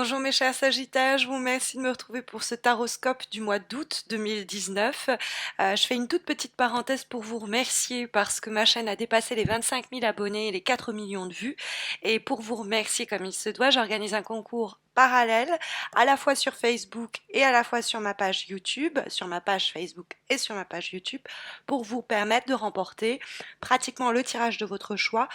Bonjour mes chers Sagittaires, je vous remercie de me retrouver pour ce taroscope du mois d'août 2019. Je fais une toute petite parenthèse pour vous remercier parce que ma chaîne a dépassé les 25 000 abonnés et les 4 millions de vues. Et pour vous remercier comme il se doit, j'organise un concours parallèle à la fois sur Facebook et à la fois sur ma page YouTube, sur ma page Facebook et sur ma page YouTube, pour vous permettre de remporter pratiquement le tirage de votre choix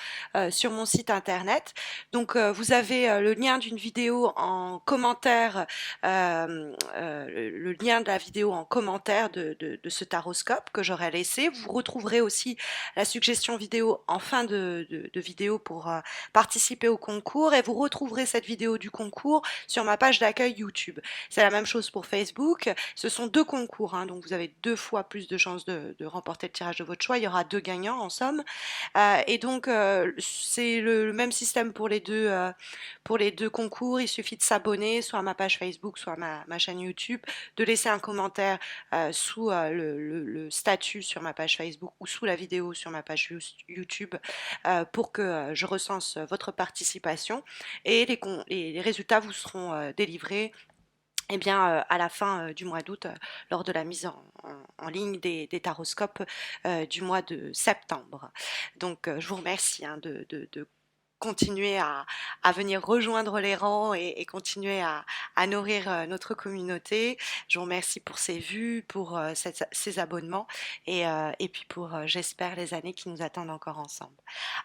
sur mon site internet. Donc vous avez le lien d'une vidéo en commentaire, le lien de la vidéo en commentaire de ce taroscope que j'aurais laissé. Vous retrouverez aussi la suggestion vidéo en fin de vidéo pour participer au concours, et vous retrouverez cette vidéo du concours sur ma page d'accueil YouTube. C'est la même chose pour Facebook. Ce sont deux concours, hein, donc vous avez deux fois plus de chances de remporter le tirage de votre choix. Il y aura deux gagnants en somme. Et donc, c'est le même système pour les deux concours. Il suffit de s'abonner soit à ma page Facebook, soit à ma chaîne YouTube, de laisser un commentaire sous le statut sur ma page Facebook ou sous la vidéo sur ma page YouTube pour que je recense votre participation, et les résultats vous seront délivrés eh bien, à la fin du mois d'août, lors de la mise en ligne des taroscopes du mois de septembre. Donc, je vous remercie hein, de continuer à venir rejoindre les rangs et continuer à nourrir notre communauté. Je vous remercie pour ces vues, pour ces abonnements et puis pour, j'espère, les années qui nous attendent encore ensemble.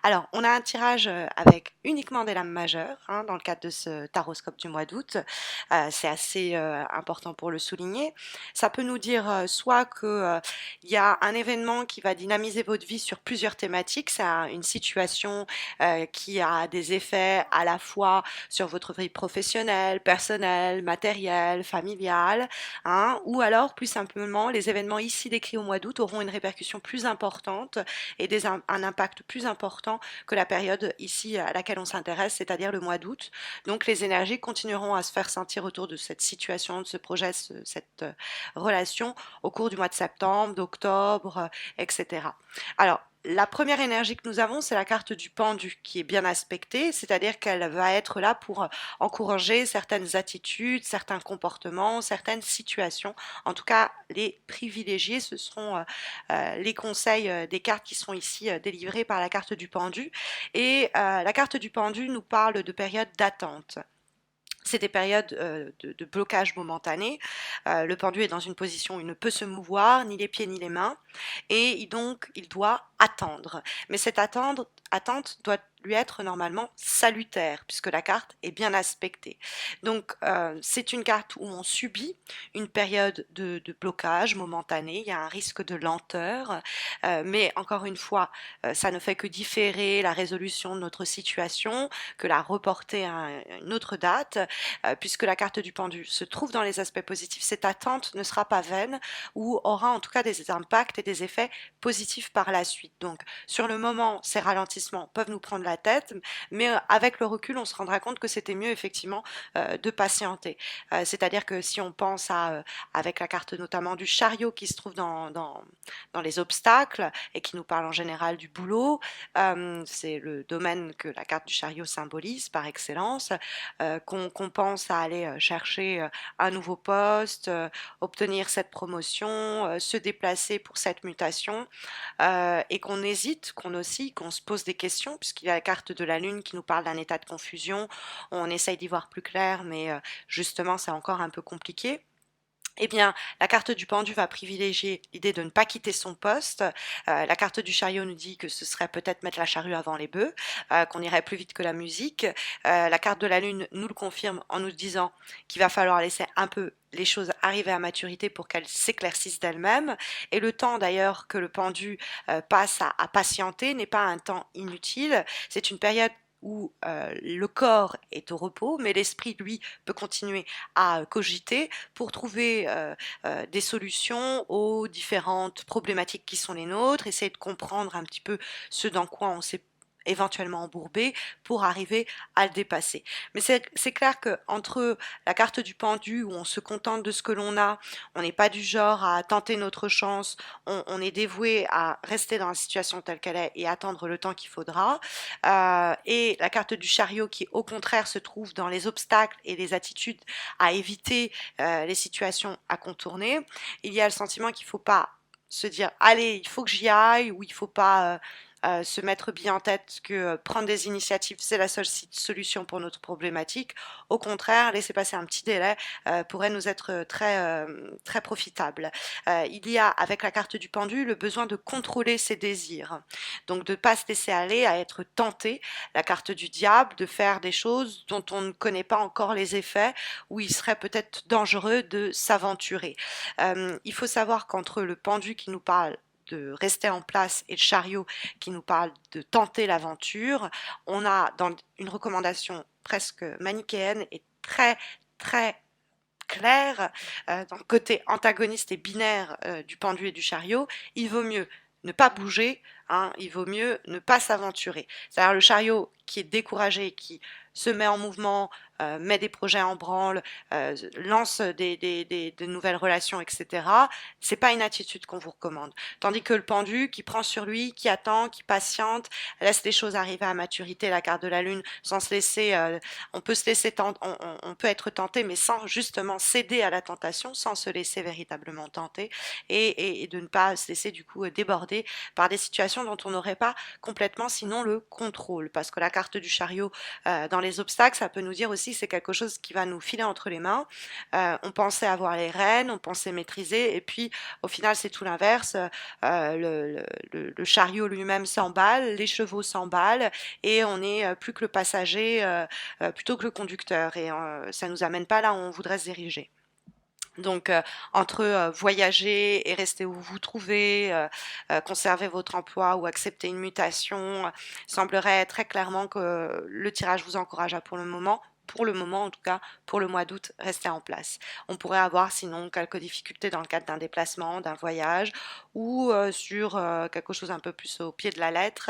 Alors, on a un tirage avec uniquement des lames majeures hein, dans le cadre de ce taroscope du mois d'août. C'est assez important pour le souligner. Ça peut nous dire soit que il y a un événement qui va dynamiser votre vie sur plusieurs thématiques. C'est une situation qui a des effets à la fois sur votre vie professionnelle, personnelle, matérielle, familiale, hein, ou alors plus simplement les événements ici décrits au mois d'août auront une répercussion plus importante et un impact plus important que la période ici à laquelle on s'intéresse, c'est-à-dire le mois d'août. Donc les énergies continueront à se faire sentir autour de cette situation, de ce projet, cette relation au cours du mois de septembre, d'octobre, etc. Alors, la première énergie que nous avons, c'est la carte du pendu qui est bien aspectée, c'est-à-dire qu'elle va être là pour encourager certaines attitudes, certains comportements, certaines situations. En tout cas, les privilégiés, ce seront les conseils des cartes qui sont ici délivrés par la carte du pendu. Et la carte du pendu nous parle de périodes d'attente. C'est des périodes de blocage momentané. Le pendu est dans une position où il ne peut se mouvoir, ni les pieds ni les mains, et donc il doit attendre. Mais cette attente doit lui être normalement salutaire, puisque la carte est bien aspectée. Donc c'est une carte où on subit une période de blocage momentané, il y a un risque de lenteur, mais encore une fois, ça ne fait que différer la résolution de notre situation, que la reporter à une autre date, puisque la carte du pendu se trouve dans les aspects positifs. Cette attente ne sera pas vaine ou aura en tout cas des impacts et des effets positifs par la suite. Donc sur le moment, ces ralentissements peuvent nous prendre la tête, mais avec le recul, on se rendra compte que c'était mieux effectivement de patienter. C'est-à-dire que si on pense avec la carte notamment du chariot qui se trouve dans les obstacles et qui nous parle en général du boulot, c'est le domaine que la carte du chariot symbolise par excellence, qu'on pense à aller chercher un nouveau poste, obtenir cette promotion, se déplacer pour cette mutation, et qu'on hésite, qu'on oscille, qu'on se pose des questions, puisqu'il y a la carte de la lune qui nous parle d'un état de confusion. On essaye d'y voir plus clair, mais justement c'est encore un peu compliqué. Eh bien, la carte du pendu va privilégier l'idée de ne pas quitter son poste. La carte du chariot nous dit que ce serait peut-être mettre la charrue avant les bœufs, qu'on irait plus vite que la musique. La carte de la lune nous le confirme en nous disant qu'il va falloir laisser un peu les choses arriver à maturité pour qu'elles s'éclaircissent d'elles-mêmes. Et le temps d'ailleurs que le pendu passe à patienter n'est pas un temps inutile. C'est une période où le corps est au repos, mais l'esprit, lui, peut continuer à cogiter pour trouver des solutions aux différentes problématiques qui sont les nôtres, essayer de comprendre un petit peu ce dans quoi on s'est éventuellement embourbé pour arriver à le dépasser. Mais c'est clair que entre la carte du pendu où on se contente de ce que l'on a, on n'est pas du genre à tenter notre chance, on est dévoué à rester dans la situation telle qu'elle est et attendre le temps qu'il faudra, et la carte du chariot qui au contraire se trouve dans les obstacles et les attitudes à éviter, les situations à contourner, il y a le sentiment qu'il ne faut pas se dire allez, il faut que j'y aille, ou il ne faut pas se mettre bien en tête que prendre des initiatives, c'est la seule solution pour notre problématique. Au contraire, laisser passer un petit délai pourrait nous être très profitable. Il y a, avec la carte du pendu, le besoin de contrôler ses désirs. Donc de ne pas se laisser aller à être tenté, la carte du diable, de faire des choses dont on ne connaît pas encore les effets, où il serait peut-être dangereux de s'aventurer. Il faut savoir qu'entre le pendu qui nous parle de rester en place et le chariot qui nous parle de tenter l'aventure, on a dans une recommandation presque manichéenne et très claire, dans le côté antagoniste et binaire du pendu et du chariot, il vaut mieux ne pas bouger, hein, il vaut mieux ne pas s'aventurer. C'est-à-dire le chariot qui est découragé, qui se met en mouvement, met des projets en branle, lance de nouvelles relations, etc. C'est pas une attitude qu'on vous recommande. Tandis que le pendu qui prend sur lui, qui attend, qui patiente, laisse les choses arriver à maturité, la carte de la lune, sans se laisser, on peut se laisser on peut être tenté, mais sans justement céder à la tentation, sans se laisser véritablement tenter, et de ne pas se laisser du coup déborder par des situations dont on n'aurait pas complètement sinon le contrôle. Parce que la carte du chariot dans les obstacles, ça peut nous dire aussi c'est quelque chose qui va nous filer entre les mains. On pensait avoir les rênes, on pensait maîtriser, et puis au final c'est tout l'inverse. Le chariot lui-même s'emballe, les chevaux s'emballent, et on est plus que le passager plutôt que le conducteur, et ça nous amène pas là où on voudrait se diriger. Donc, entre voyager et rester où vous vous trouvez, conserver votre emploi ou accepter une mutation, semblerait très clairement que le tirage vous encourage à pour le moment en tout cas, pour le mois d'août, rester en place. On pourrait avoir sinon quelques difficultés dans le cadre d'un déplacement, d'un voyage, ou sur quelque chose un peu plus au pied de la lettre,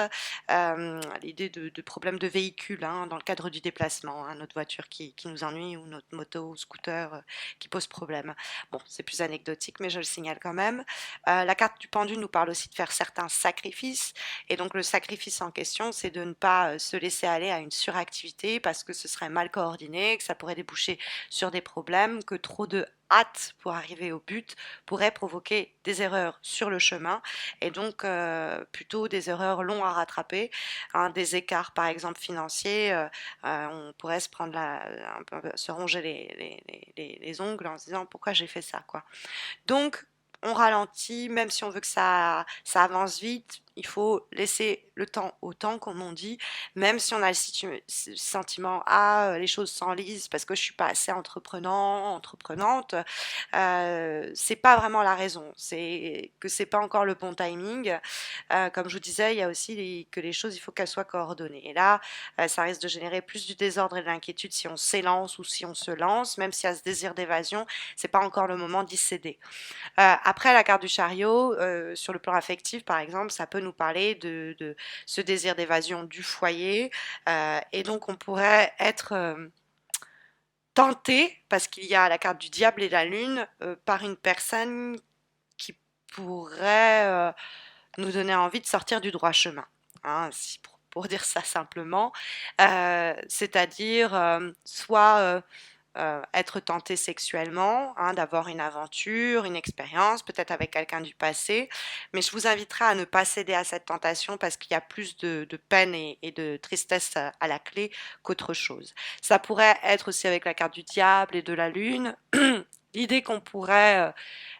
l'idée de problèmes de véhicule, hein, dans le cadre du déplacement, hein, notre voiture qui nous ennuie, ou notre moto ou scooter qui pose problème. Bon, c'est plus anecdotique, mais je le signale quand même. La carte du pendu nous parle aussi de faire certains sacrifices. Et donc, le sacrifice en question, c'est de ne pas se laisser aller à une suractivité parce que ce serait mal coordonné, que ça pourrait déboucher sur des problèmes, que trop de hâte pour arriver au but pourrait provoquer des erreurs sur le chemin, et donc plutôt des erreurs longues à rattraper, hein, des écarts par exemple financiers, on pourrait se prendre un peu, se ronger les ongles en se disant pourquoi j'ai fait ça, quoi. Donc on ralentit, même si on veut que ça avance vite, il faut laisser le temps au temps, comme on dit, même si on a le sentiment, ah, les choses s'enlisent parce que je suis pas assez entreprenante, c'est pas vraiment la raison, c'est que c'est pas encore le bon timing. Comme je vous disais, il y a aussi que les choses, il faut qu'elles soient coordonnées. Et là, ça risque de générer plus du désordre et de l'inquiétude si on s'élance ou si on se lance, même s'il y a ce désir d'évasion, c'est pas encore le moment d'y céder. Après la carte du chariot, sur le plan affectif par exemple, ça peut nous parler de ce désir d'évasion du foyer, et donc on pourrait être tenté, parce qu'il y a la carte du diable et la lune, par une personne qui pourrait nous donner envie de sortir du droit chemin, hein, pour dire ça simplement. C'est-à-dire soit être tenté sexuellement, hein, d'avoir une aventure, une expérience, peut-être avec quelqu'un du passé. Mais je vous inviterai à ne pas céder à cette tentation parce qu'il y a plus de peine et de tristesse à la clé qu'autre chose. Ça pourrait être aussi avec la carte du diable et de la lune. L'idée qu'on pourrait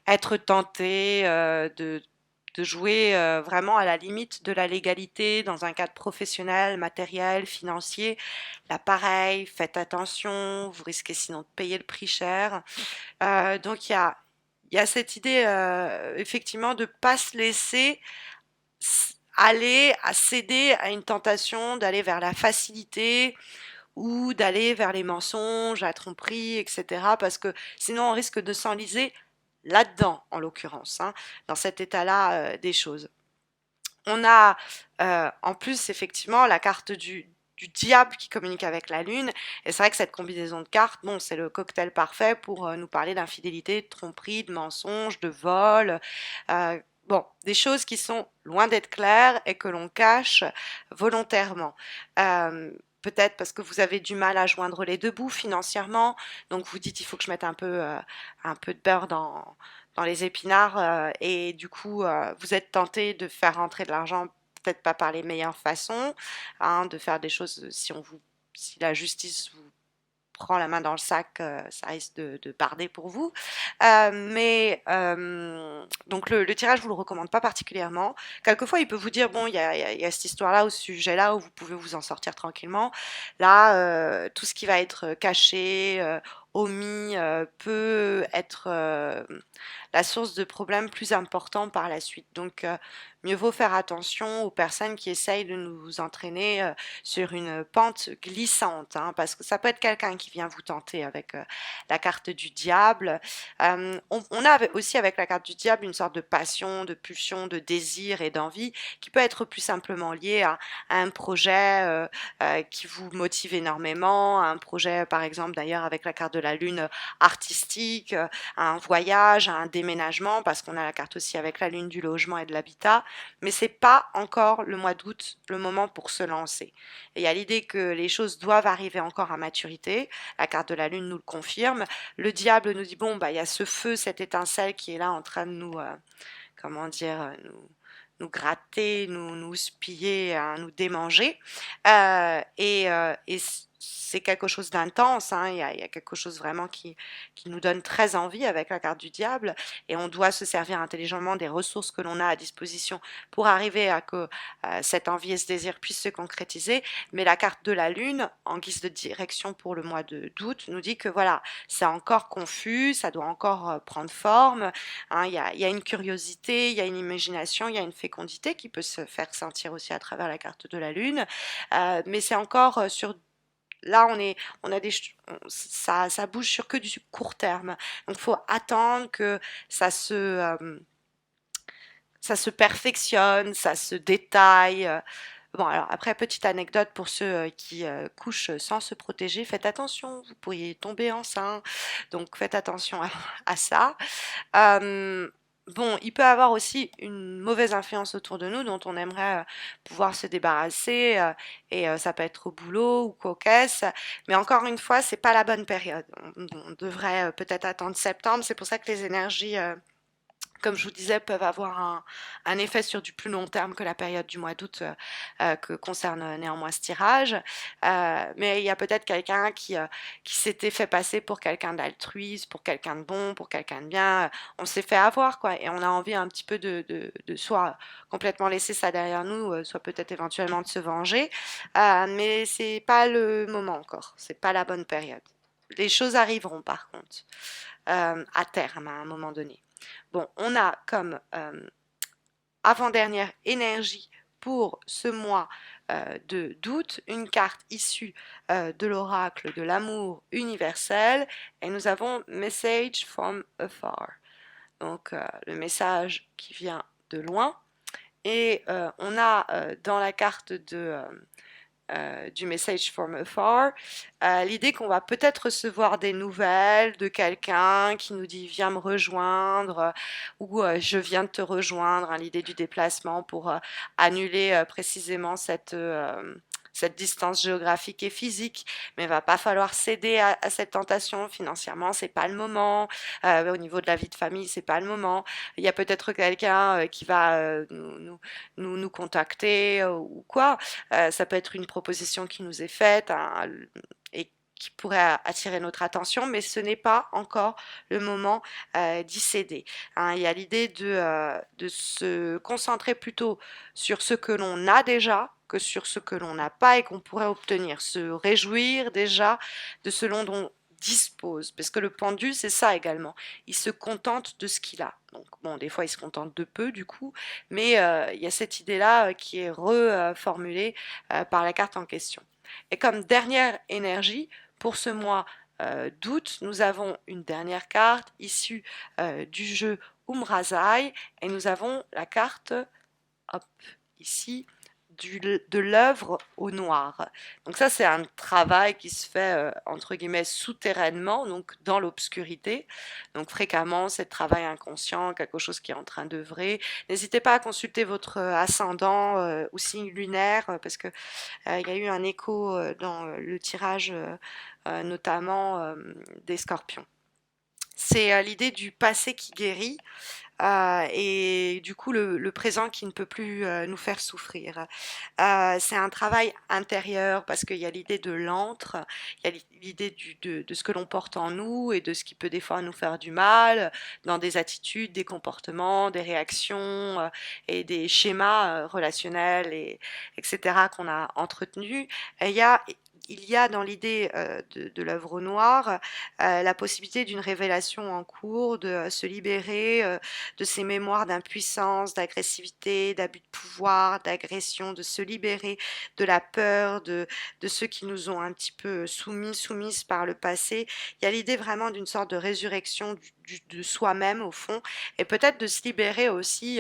être tenté de jouer vraiment à la limite de la légalité dans un cadre professionnel, matériel, financier. Là, pareil, faites attention, vous risquez sinon de payer le prix cher. Donc, il y a cette idée, effectivement, de ne pas se laisser aller à céder à une tentation, d'aller vers la facilité ou d'aller vers les mensonges, la tromperie, etc. Parce que sinon, on risque de s'enliser là-dedans, en l'occurrence, hein, dans cet état-là des choses. On a en plus effectivement la carte du diable qui communique avec la lune. Et c'est vrai que cette combinaison de cartes, bon, c'est le cocktail parfait pour nous parler d'infidélité, de tromperie, de mensonge, de vol. Bon, des choses qui sont loin d'être claires et que l'on cache volontairement. Euh, Peut-être parce que vous avez du mal à joindre les deux bouts financièrement, donc vous dites il faut que je mette un peu de beurre dans les épinards et du coup vous êtes tenté de faire rentrer de l'argent peut-être pas par les meilleures façons, hein, de faire des choses si la justice vous prend la main dans le sac, ça risque de barder pour vous. Donc le tirage, je vous le recommande pas particulièrement. Quelquefois, il peut vous dire, bon, il y a cette histoire-là, au sujet-là, où vous pouvez vous en sortir tranquillement. Là, tout ce qui va être caché, omis, peut être la source de problèmes plus importants par la suite. Donc, mieux vaut faire attention aux personnes qui essayent de nous entraîner sur une pente glissante, hein, parce que ça peut être quelqu'un qui vient vous tenter avec la carte du diable. On a aussi avec la carte du diable une sorte de passion, de pulsion, de désir et d'envie qui peut être plus simplement lié à un projet qui vous motive énormément, à un projet par exemple d'ailleurs avec la carte de la lune artistique, à un voyage, à un déménagement, parce qu'on a la carte aussi avec la lune du logement et de l'habitat, mais c'est pas encore le mois d'août le moment pour se lancer. Et il y a l'idée que les choses doivent arriver encore à maturité, la carte de la lune nous le confirme, le diable nous dit bon bah il y a ce feu, cette étincelle qui est là en train de nous, comment dire, nous gratter, nous spiller, hein, nous démanger. Et c'est quelque chose d'intense, hein, il y a quelque chose vraiment qui nous donne très envie avec la carte du diable. Et on doit se servir intelligemment des ressources que l'on a à disposition pour arriver à que cette envie et ce désir puissent se concrétiser. Mais la carte de la lune, en guise de direction pour le mois d'août, nous dit que voilà, c'est encore confus, ça doit encore prendre forme. Hein, il y a une curiosité, il y a une imagination, il y a une fécondité qui peut se faire sentir aussi à travers la carte de la lune, mais c'est encore sur là on a ça bouge sur que du court terme, donc il faut attendre que ça se ça se perfectionne, ça se détaille. Bon, alors après, petite anecdote pour ceux qui couchent sans se protéger, faites attention, vous pourriez tomber enceinte, donc faites attention à ça. Bon, il peut avoir aussi une mauvaise influence autour de nous dont on aimerait pouvoir se débarrasser et ça peut être au boulot ou quoi qu'est-ce. Mais encore une fois, c'est pas la bonne période. On devrait peut-être attendre septembre. C'est pour ça que les énergies comme je vous disais, peuvent avoir un effet sur du plus long terme que la période du mois d'août que concerne néanmoins ce tirage. Mais il y a peut-être quelqu'un qui s'était fait passer pour quelqu'un d'altruiste, pour quelqu'un de bon, pour quelqu'un de bien. On s'est fait avoir, quoi. Et on a envie un petit peu de soit complètement laisser ça derrière nous, soit peut-être éventuellement de se venger. Mais c'est pas le moment encore. C'est pas la bonne période. Les choses arriveront par contre, à terme, à un moment donné. Bon, on a comme avant-dernière énergie pour ce mois d'août une carte issue de l'oracle de l'amour universel et nous avons Message from afar. Donc le message qui vient de loin et on a dans la carte du message from afar, l'idée qu'on va peut-être recevoir des nouvelles de quelqu'un qui nous dit viens me rejoindre ou je viens de te rejoindre, hein, l'idée du déplacement pour annuler précisément cette distance géographique et physique, mais il va pas falloir céder à cette tentation financièrement, c'est pas le moment. Au niveau de la vie de famille, c'est pas le moment. Il y a peut-être quelqu'un qui va nous contacter ou quoi. Ça peut être une proposition qui nous est faite hein, et qui pourrait attirer notre attention, mais ce n'est pas encore le moment d'y céder. Hein. Il y a l'idée de se concentrer plutôt sur ce que l'on a déjà que sur ce que l'on n'a pas et qu'on pourrait obtenir. Se réjouir déjà de ce dont on dispose. Parce que le pendu, c'est ça également. Il se contente de ce qu'il a. Donc, bon, des fois, il se contente de peu, du coup, mais il y a cette idée-là qui est reformulée par la carte en question. Et comme dernière énergie, pour ce mois d'août, nous avons une dernière carte issue du jeu Umrazai et nous avons la carte hop, ici de l'œuvre au noir. Donc ça, c'est un travail qui se fait, entre guillemets, souterrainement, donc dans l'obscurité. Donc fréquemment, c'est le travail inconscient, quelque chose qui est en train d'œuvrer. N'hésitez pas à consulter votre ascendant ou signe lunaire, parce que il y a eu un écho dans le tirage, notamment des scorpions. C'est l'idée du passé qui guérit et du coup le présent qui ne peut plus nous faire souffrir. C'est un travail intérieur parce qu'il y a l'idée de l'antre, il y a l'idée de ce que l'on porte en nous et de ce qui peut des fois nous faire du mal dans des attitudes, des comportements, des réactions et des schémas relationnels etc. qu'on a entretenus. Et il y a dans l'idée de l'œuvre noire la possibilité d'une révélation en cours, de se libérer de ces mémoires d'impuissance, d'agressivité, d'abus de pouvoir, d'agression, de se libérer de la peur, de ceux qui nous ont un petit peu soumises par le passé. Il y a l'idée vraiment d'une sorte de résurrection de soi-même au fond, et peut-être de se libérer aussi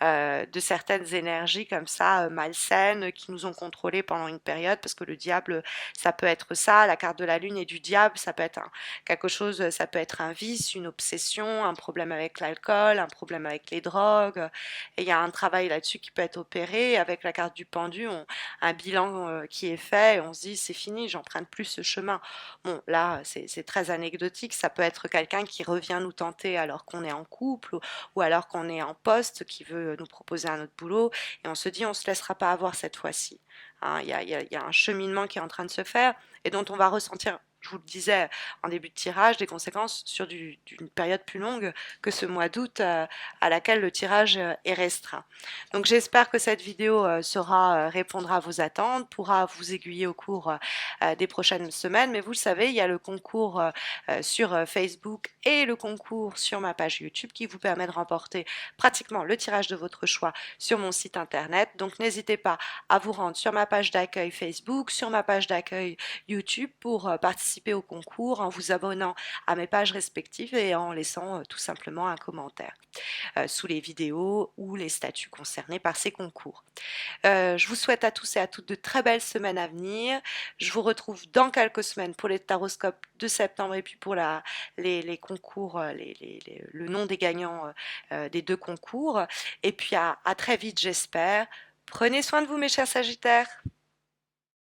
de certaines énergies comme ça, malsaines, qui nous ont contrôlés pendant une période, parce que le diable, ça peut être ça, la carte de la lune et du diable, ça peut être quelque chose, ça peut être un vice, une obsession, un problème avec l'alcool, un problème avec les drogues. Et il y a un travail là-dessus qui peut être opéré. Avec la carte du pendu, un bilan qui est fait, et on se dit c'est fini, j'emprunte plus ce chemin. Bon, là, c'est très anecdotique. Ça peut être quelqu'un qui revient nous tenter alors qu'on est en couple ou alors qu'on est en poste, qui veut nous proposer un autre boulot, et on se dit on se laissera pas avoir cette fois-ci. Hein, il y a un cheminement qui est en train de se faire et dont on va ressentir, je vous le disais en début de tirage, des conséquences sur d'une période plus longue que ce mois d'août à laquelle le tirage est restreint. Donc j'espère que cette vidéo saura répondre à vos attentes, pourra vous aiguiller au cours des prochaines semaines. Mais vous le savez, il y a le concours sur Facebook et le concours sur ma page YouTube qui vous permet de remporter pratiquement le tirage de votre choix sur mon site internet. Donc n'hésitez pas à vous rendre sur ma page d'accueil Facebook, sur ma page d'accueil YouTube pour participer au concours en vous abonnant à mes pages respectives et en laissant tout simplement un commentaire sous les vidéos ou les statuts concernés par ces concours. Je vous souhaite à tous et à toutes de très belles semaines à venir. Je vous retrouve dans quelques semaines pour les taroscopes de septembre et puis pour les concours, le nom des gagnants des deux concours. Et puis à très vite, j'espère. Prenez soin de vous, mes chers Sagittaires.